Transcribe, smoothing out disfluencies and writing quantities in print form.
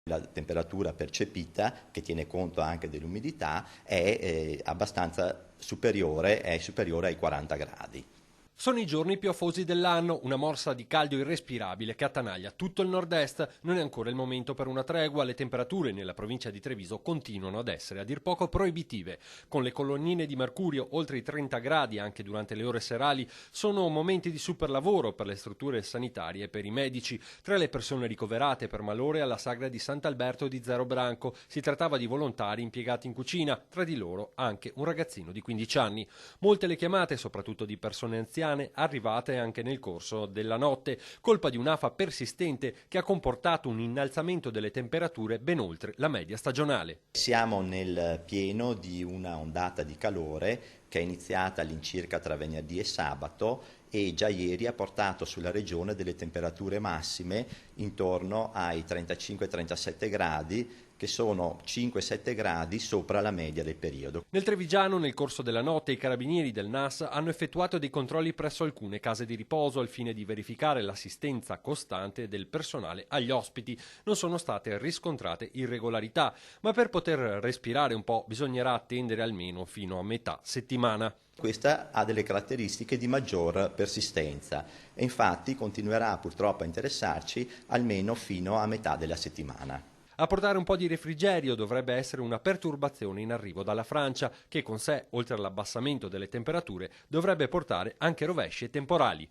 La temperatura percepita, che tiene conto anche dell'umidità, è abbastanza superiore, è superiore ai 40 gradi. Sono i giorni più afosi dell'anno, una morsa di caldo irrespirabile che attanaglia tutto il nord-est. Non è ancora il momento per una tregua, le temperature nella provincia di Treviso continuano ad essere a dir poco proibitive. Con le colonnine di mercurio oltre i 30 gradi anche durante le ore serali, sono momenti di superlavoro per le strutture sanitarie e per i medici. Tra le persone ricoverate per malore alla sagra di Sant'Alberto di Zero Branco si trattava di volontari impiegati in cucina, tra di loro anche un ragazzino di 15 anni. Molte le chiamate, soprattutto di persone anziane, arrivate anche nel corso della notte, colpa di un'afa persistente che ha comportato un innalzamento delle temperature ben oltre la media stagionale. Siamo nel pieno di una ondata di calore che è iniziata all'incirca tra venerdì e sabato e già ieri ha portato sulla regione delle temperature massime intorno ai 35-37 gradi, che sono 5-7 gradi sopra la media del periodo. Nel Trevigiano, nel corso della notte, i carabinieri del NAS hanno effettuato dei controlli presso alcune case di riposo al fine di verificare l'assistenza costante del personale agli ospiti. Non sono state riscontrate irregolarità, ma per poter respirare un po' bisognerà attendere almeno fino a metà settimana. Questa ha delle caratteristiche di maggior persistenza e infatti continuerà purtroppo a interessarci almeno fino a metà della settimana. A portare un po' di refrigerio dovrebbe essere una perturbazione in arrivo dalla Francia, che con sé, oltre all'abbassamento delle temperature, dovrebbe portare anche rovesci e temporali.